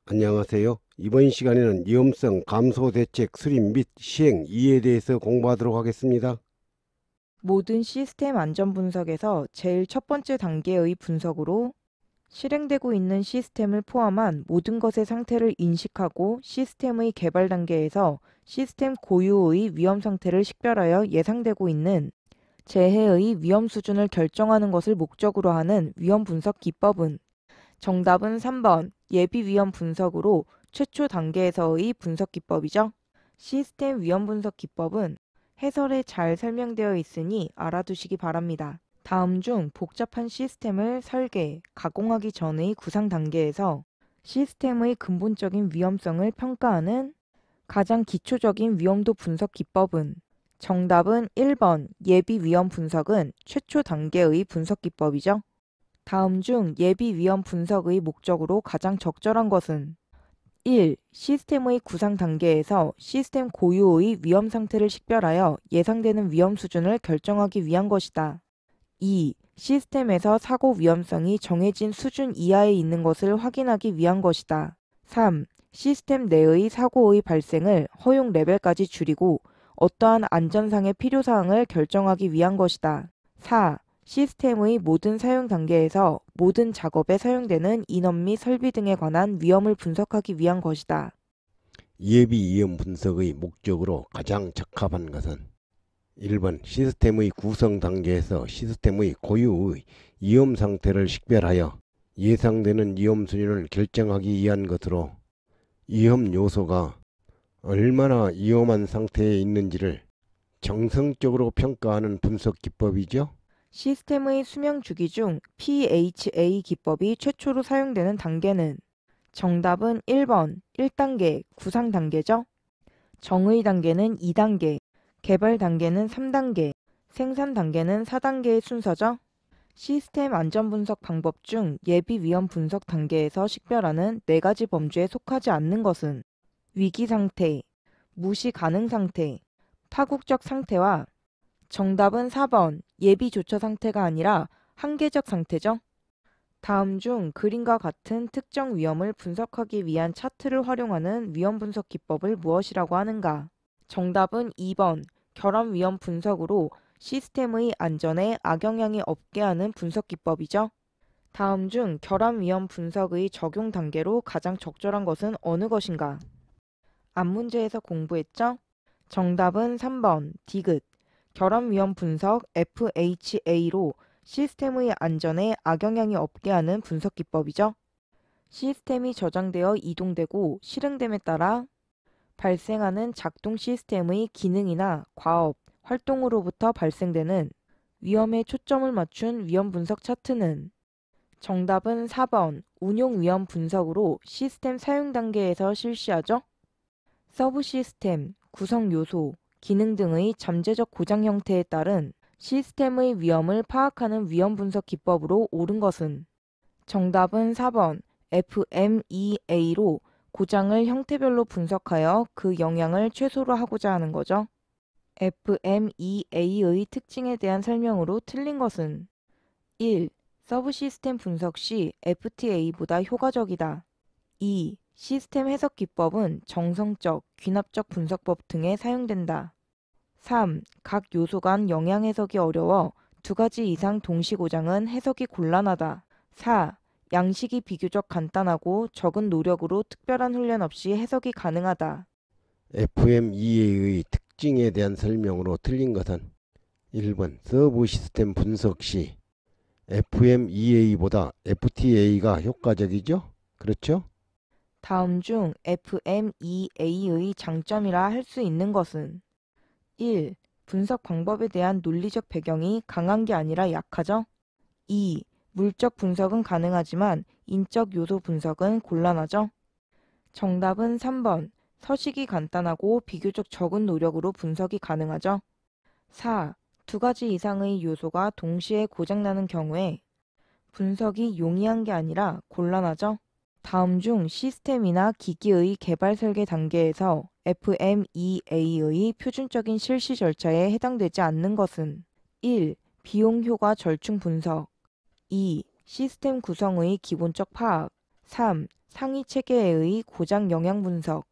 안녕하세요. 이번 시간에는 위험성 감소 대책 수립 및 시행 2에 대해서 공부하도록 하겠습니다. 모든 시스템 안전 분석에서 제일 첫 번째 단계의 분석으로 실행되고 있는 시스템을 포함한 모든 것의 상태를 인식하고 시스템의 개발 단계에서 시스템 고유의 위험 상태를 식별하여 예상되고 있는 재해의 위험 수준을 결정하는 것을 목적으로 하는 위험 분석 기법은 정답은 3번 예비 위험 분석으로 최초 단계에서의 분석 기법이죠. 시스템 위험 분석 기법은 해설에 잘 설명되어 있으니 알아두시기 바랍니다. 다음 중 복잡한 시스템을 설계, 가공하기 전의 구상 단계에서 시스템의 근본적인 위험성을 평가하는 가장 기초적인 위험도 분석 기법은 정답은 1번 예비 위험 분석은 최초 단계의 분석 기법이죠. 다음 중 예비 위험 분석의 목적으로 가장 적절한 것은 1. 시스템의 구상 단계에서 시스템 고유의 위험 상태를 식별하여 예상되는 위험 수준을 결정하기 위한 것이다. 2. 시스템에서 사고 위험성이 정해진 수준 이하에 있는 것을 확인하기 위한 것이다. 3. 시스템 내의 사고의 발생을 허용 레벨까지 줄이고 어떠한 안전상의 필요사항을 결정하기 위한 것이다. 4. 시스템의 모든 사용 단계에서 모든 작업에 사용되는 인원 및 설비 등에 관한 위험을 분석하기 위한 것이다. 예비 위험 분석의 목적으로 가장 적합한 것은 1번 시스템의 구성 단계에서 시스템의 고유의 위험 상태를 식별하여 예상되는 위험 수준을 결정하기 위한 것으로 위험 요소가 얼마나 위험한 상태에 있는지를 정성적으로 평가하는 분석 기법이죠. 시스템의 수명 주기 중 PHA 기법이 최초로 사용되는 단계는 정답은 1번 1단계 구상 단계죠. 정의 단계는 2단계, 개발 단계는 3단계, 생산 단계는 4단계의 순서죠. 시스템 안전 분석 방법 중 예비 위험 분석 단계에서 식별하는 4가지 범주에 속하지 않는 것은 위기 상태, 무시 가능 상태, 파국적 상태와 정답은 4번 예비 조처 상태가 아니라 한계적 상태죠. 다음 중 그림과 같은 특정 위험을 분석하기 위한 차트를 활용하는 위험 분석 기법을 무엇이라고 하는가? 정답은 2번 결함 위험 분석으로 시스템의 안전에 악영향이 없게 하는 분석 기법이죠. 다음 중 결함 위험 분석의 적용 단계로 가장 적절한 것은 어느 것인가? 앞 문제에서 공부했죠? 정답은 3번 디귿 결함 위험 분석 FHA로 시스템의 안전에 악영향이 없게 하는 분석 기법이죠. 시스템이 저장되어 이동되고 실행됨에 따라 발생하는 작동 시스템의 기능이나 과업, 활동으로부터 발생되는 위험에 초점을 맞춘 위험 분석 차트는 정답은 4번 운용 위험 분석으로 시스템 사용 단계에서 실시하죠. 서브 시스템, 구성 요소, 기능 등의 잠재적 고장 형태에 따른 시스템의 위험을 파악하는 위험 분석 기법으로 옳은 것은 정답은 4번 FMEA로 고장을 형태별로 분석하여 그 영향을 최소로 하고자 하는 거죠. FMEA의 특징에 대한 설명으로 틀린 것은 1. 서브 시스템 분석 시 FTA보다 효과적이다. 2. 시스템 해석 기법은 정성적, 귀납적 분석법 등에 사용된다. 3. 각 요소 간 영향 해석이 어려워 2가지 이상 동시 고장은 해석이 곤란하다. 4. 양식이 비교적 간단하고 적은 노력으로 특별한 훈련 없이 해석이 가능하다. FMEA의 특징에 대한 설명으로 틀린 것은 1번 서브 시스템 분석 시 FMEA보다 FTA가 효과적이죠? 그렇죠? 다음 중 FMEA의 장점이라 할 수 있는 것은 1. 분석 방법에 대한 논리적 배경이 강한 게 아니라 약하죠. 2. 물적 분석은 가능하지만 인적 요소 분석은 곤란하죠. 정답은 3번. 서식이 간단하고 비교적 적은 노력으로 분석이 가능하죠. 4. 2가지 이상의 요소가 동시에 고장나는 경우에 분석이 용이한 게 아니라 곤란하죠. 다음 중 시스템이나 기기의 개발 설계 단계에서 FMEA의 표준적인 실시 절차에 해당되지 않는 것은 1. 비용 효과 절충 분석 2. 시스템 구성의 기본적 파악 3. 상위 체계의 고장 영향 분석.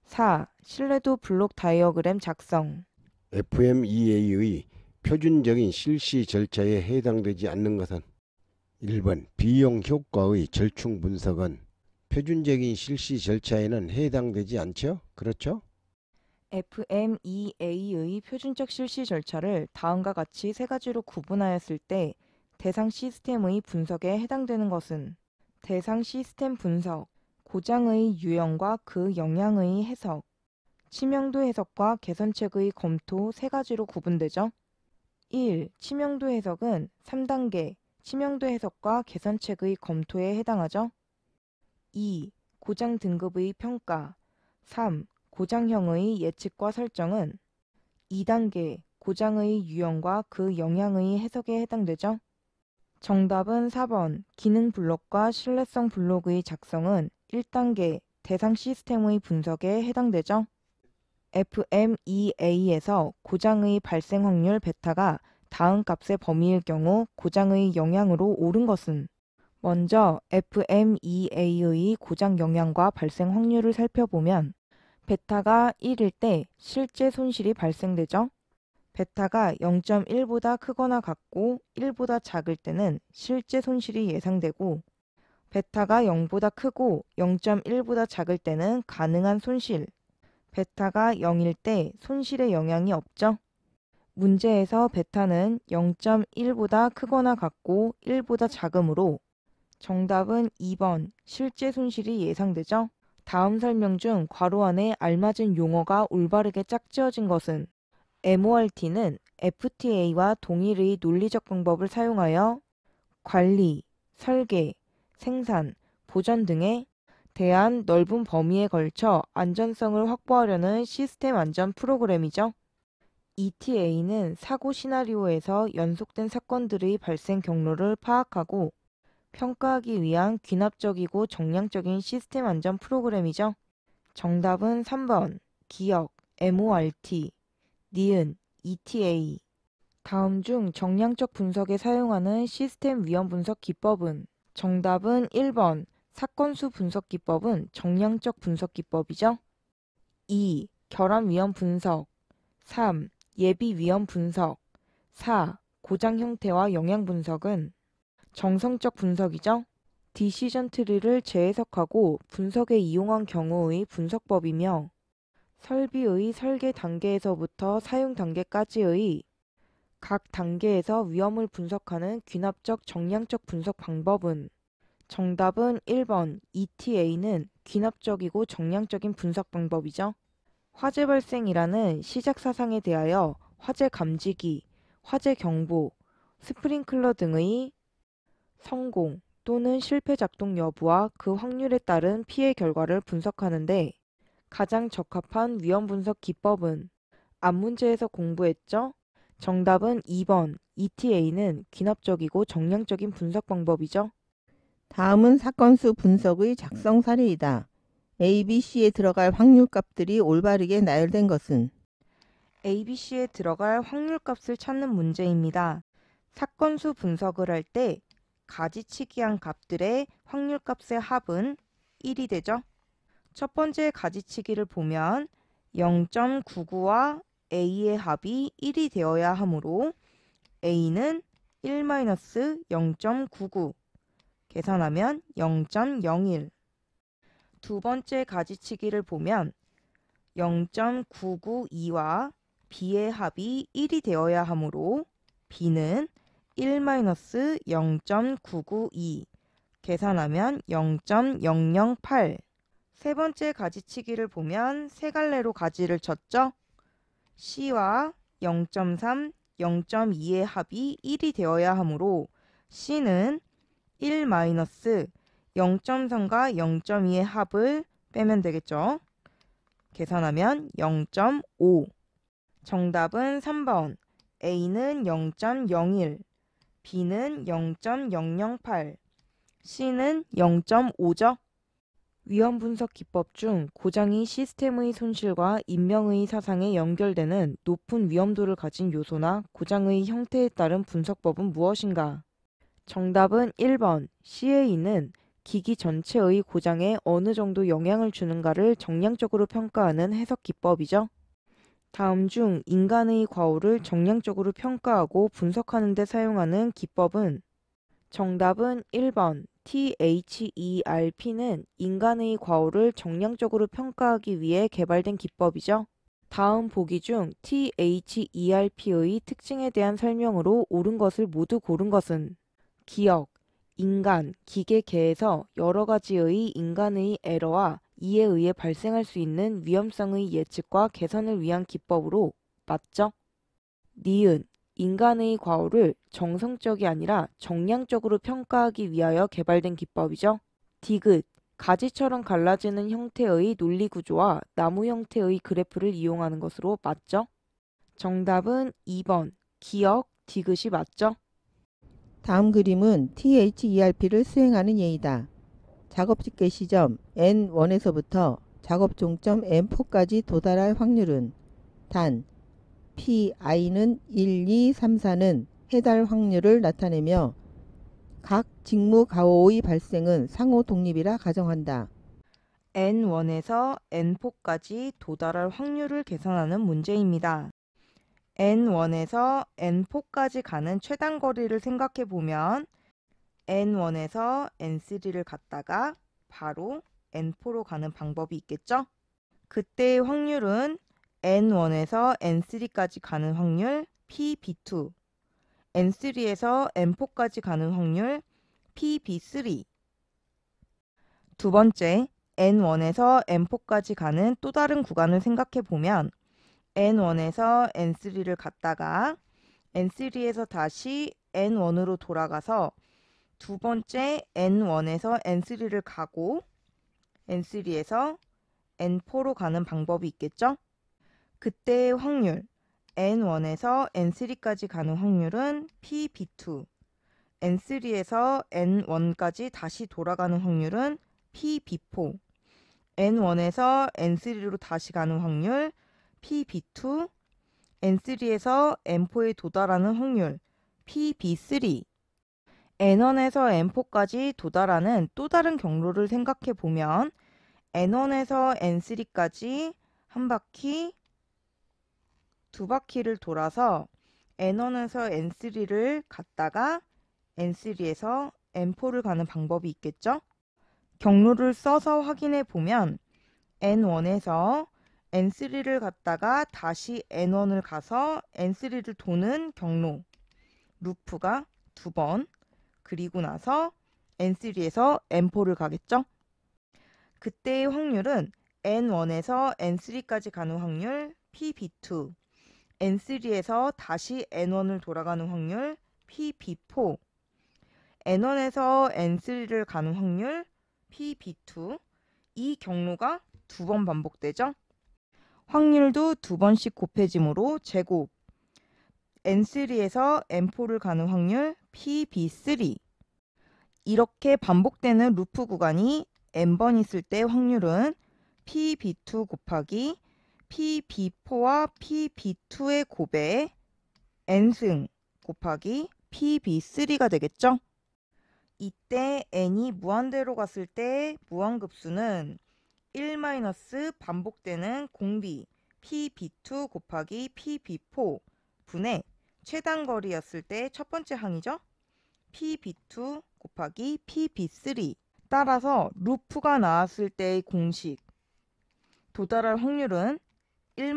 4. 신뢰도 블록 다이어그램 작성. FMEA의 표준적인 실시 절차에 해당되지 않는 것은 1번 비용 효과의 절충 분석은 표준적인 실시 절차에는 해당되지 않죠? 그렇죠? FMEA의 표준적 실시 절차를 다음과 같이 세 가지로 구분하였을 때 대상 시스템의 분석에 해당되는 것은 대상 시스템 분석, 고장의 유형과 그 영향의 해석, 치명도 해석과 개선책의 검토 세 가지로 구분되죠. 1. 치명도 해석은 3단계 치명도 해석과 개선책의 검토에 해당하죠. 2. 고장 등급의 평가. 3. 고장형의 예측과 설정은 2단계 고장의 유형과 그 영향의 해석에 해당되죠. 정답은 4번 기능 블록과 신뢰성 블록의 작성은 1단계 대상 시스템의 분석에 해당되죠. FMEA에서 고장의 발생 확률 베타가 다음 값의 범위일 경우 고장의 영향으로 옳은 것은 먼저 FMEA의 고장 영향과 발생 확률을 살펴보면 베타가 1일 때 실제 손실이 발생되죠. 베타가 0.1보다 크거나 같고 1보다 작을 때는 실제 손실이 예상되고 베타가 0보다 크고 0.1보다 작을 때는 가능한 손실, 베타가 0일 때 손실의 영향이 없죠. 문제에서 베타는 0.1보다 크거나 같고 1보다 작으므로 정답은 2번 실제 손실이 예상되죠. 다음 설명 중 괄호 안에 알맞은 용어가 올바르게 짝지어진 것은 MORT는 FTA와 동일의 논리적 방법을 사용하여 관리, 설계, 생산, 보전 등에 대한 넓은 범위에 걸쳐 안전성을 확보하려는 시스템 안전 프로그램이죠. ETA는 사고 시나리오에서 연속된 사건들의 발생 경로를 파악하고 평가하기 위한 귀납적이고 정량적인 시스템 안전 프로그램이죠. 정답은 3번 기억, MORT, 니은, ETA. 다음 중 정량적 분석에 사용하는 시스템 위험 분석 기법은 정답은 1번 사건수 분석 기법은 정량적 분석 기법이죠. 2. 결함 위험 분석. 3. 예비 위험 분석. 4. 고장 형태와 영향 분석은 정성적 분석이죠. 디시전 트리를 재해석하고 분석에 이용한 경우의 분석법이며 설비의 설계 단계에서부터 사용 단계까지의 각 단계에서 위험을 분석하는 귀납적 정량적 분석 방법은 정답은 1번 ETA는 귀납적이고 정량적인 분석 방법이죠. 화재 발생이라는 시작 사상에 대하여 화재 감지기, 화재 경보, 스프링클러 등의 성공 또는 실패 작동 여부와 그 확률에 따른 피해 결과를 분석하는데 가장 적합한 위험 분석 기법은 앞 문제에서 공부했죠? 정답은 2번 ETA는 귀납적이고 정량적인 분석 방법이죠. 다음은 사건수 분석의 작성 사례이다. A, B, C에 들어갈 확률값들이 올바르게 나열된 것은 ABC에 들어갈 확률값을 찾는 문제입니다. 사건수 분석을 할 때 가지치기한 값들의 확률값의 합은 1이 되죠. 첫 번째 가지치기를 보면 0.99와 A의 합이 1이 되어야 하므로 A는 1-0.99 계산하면 0.01. 두 번째 가지치기를 보면 0.992와 B의 합이 1이 되어야 하므로 B는 1-0.992 계산하면 0.008. 세 번째 가지치기를 보면 세 갈래로 가지를 쳤죠. C와 0.3, 0.2의 합이 1이 되어야 하므로 C는 1-0.3과 0.2의 합을 빼면 되겠죠. 계산하면 0.5. 정답은 3번. A는 0.01, B는 0.008, C는 0.5죠. 위험 분석 기법 중 고장이 시스템의 손실과 인명의 사상에 연결되는 높은 위험도를 가진 요소나 고장의 형태에 따른 분석법은 무엇인가? 정답은 1번. CA는 기기 전체의 고장에 어느 정도 영향을 주는가를 정량적으로 평가하는 해석 기법이죠. 다음 중 인간의 과오를 정량적으로 평가하고 분석하는 데 사용하는 기법은 정답은 1번 THERP는 인간의 과오를 정량적으로 평가하기 위해 개발된 기법이죠. 다음 보기 중 THERP의 특징에 대한 설명으로 옳은 것을 모두 고른 것은 기억, 인간, 기계계에서 여러 가지의 인간의 에러와 이에 의해 발생할 수 있는 위험성의 예측과 개선을 위한 기법으로 맞죠? 니은, 인간의 과오를 정성적이 아니라 정량적으로 평가하기 위하여 개발된 기법이죠. 디귿, 가지처럼 갈라지는 형태의 논리 구조와 나무 형태의 그래프를 이용하는 것으로 맞죠? 정답은 2번, 기억, 디귿이 맞죠? 다음 그림은 THERP를 수행하는 예이다. 작업 집계 시점 N1에서부터 작업 종점 N4까지 도달할 확률은 단 PI는 1, 2, 3, 4는 해달 확률을 나타내며 각 직무 가오의 발생은 상호 독립이라 가정한다. N1에서 N4까지 도달할 확률을 계산하는 문제입니다. N1에서 N4까지 가는 최단 거리를 생각해 보면 N1에서 N3를 갔다가 바로 N4로 가는 방법이 있겠죠? 그때의 확률은 N1에서 N3까지 가는 확률 PB2, N3에서 N4까지 가는 확률 PB3. 두 번째, N1에서 N4까지 가는 또 다른 구간을 생각해 보면 N1에서 N3를 갔다가 N3에서 다시 N1으로 돌아가서 두 번째 N1에서 N3를 가고 N3에서 N4로 가는 방법이 있겠죠? 그때의 확률 N1에서 N3까지 가는 확률은 PB2, N3에서 N1까지 다시 돌아가는 확률은 PB4, N1에서 N3로 다시 가는 확률 PB2, N3에서 N4에 도달하는 확률 PB3. N1에서 N4까지 도달하는 또 다른 경로를 생각해 보면 N1에서 N3까지 한 바퀴, 두 바퀴를 돌아서 N1에서 N3를 갔다가 N3에서 N4를 가는 방법이 있겠죠? 경로를 써서 확인해 보면 N1에서 N3를 갔다가 다시 N1을 가서 N3를 도는 경로 루프가 두 번, 그리고 나서 N3에서 N4를 가겠죠? 그때의 확률은 N1에서 N3까지 가는 확률 PB2, N3에서 다시 N1을 돌아가는 확률 PB4, N1에서 N3를 가는 확률 PB2. 이 경로가 두 번 반복되죠? 확률도 두 번씩 곱해지므로 제곱 N3에서 N4를 가는 확률 PB3. 이렇게 반복되는 루프 구간이 N번 있을 때 확률은 PB2 곱하기 PB4와 PB2의 곱에 N승 곱하기 PB3가 되겠죠? 이때 N이 무한대로 갔을 때 무한급수는 1 반복되는 공비 PB2 곱하기 PB4 분의 최단 거리였을 때 첫 번째 항이죠. PB2 곱하기 PB3. 따라서 루프가 나왔을 때의 공식 도달할 확률은 1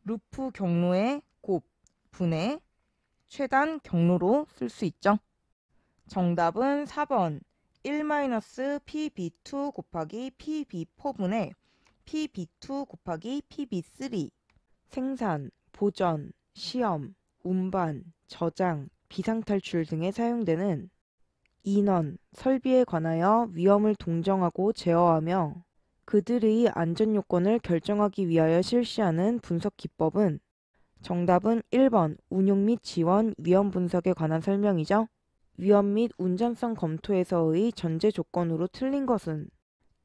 루프 경로의 곱 분의 최단 경로로 쓸 수 있죠. 정답은 4번 1 PB2 곱하기 PB4분의 PB2 곱하기 PB3. 생산, 보전, 시험, 운반, 저장, 비상탈출 등에 사용되는 인원, 설비에 관하여 위험을 동정하고 제어하며 그들의 안전요건을 결정하기 위하여 실시하는 분석 기법은 정답은 1번 운용 및 지원, 위험 분석에 관한 설명이죠. 위험 및 운전성 검토에서의 전제 조건으로 틀린 것은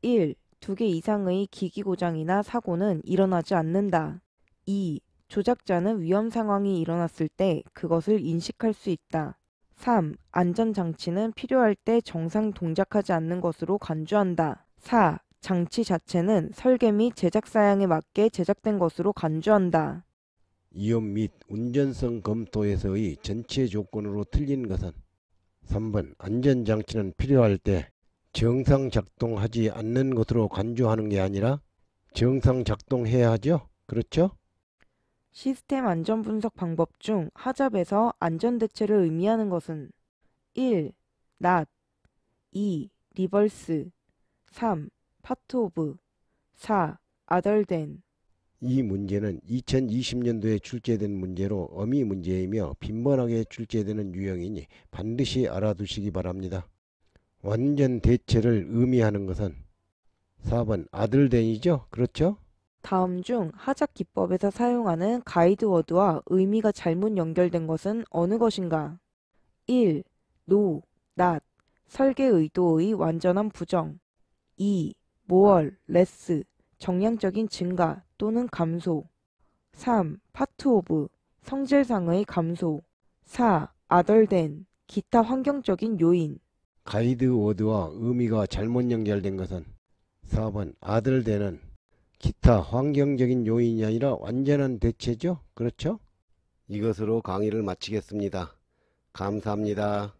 1. 2개 이상의 기기 고장이나 사고는 일어나지 않는다. 2. 조작자는 위험 상황이 일어났을 때 그것을 인식할 수 있다. 3. 안전장치는 필요할 때 정상 동작하지 않는 것으로 간주한다. 4. 장치 자체는 설계 및 제작 사양에 맞게 제작된 것으로 간주한다. 위험 및 운전성 검토에서의 전체 조건으로 틀린 것은 3번 안전장치는 필요할 때 정상 작동하지 않는 것으로 간주하는 게 아니라 정상 작동해야 하죠? 그렇죠? 시스템 안전 분석 방법 중 하잡에서 안전대체를 의미하는 것은 1. not 2. 리버스 3. part of 4. other than 이 문제는 2020년도에 출제된 문제로 어미 문제이며 빈번하게 출제되는 유형이니 반드시 알아두시기 바랍니다. 완전 대체를 의미하는 것은 4번 아들댄이죠? 그렇죠? 다음 중 하작 기법에서 사용하는 가이드 워드와 의미가 잘못 연결된 것은 어느 것인가? 1. no, not 설계 의도의 완전한 부정 2. more, less 정량적인 증가 또는 감소 3. part of 성질상의 감소 4. other than 기타 환경적인 요인 가이드 워드와 의미가 잘못 연결된 것은 4번 아들댄은 기타 환경적인 요인이 아니라 완전한 대체죠? 그렇죠? 이것으로 강의를 마치겠습니다. 감사합니다.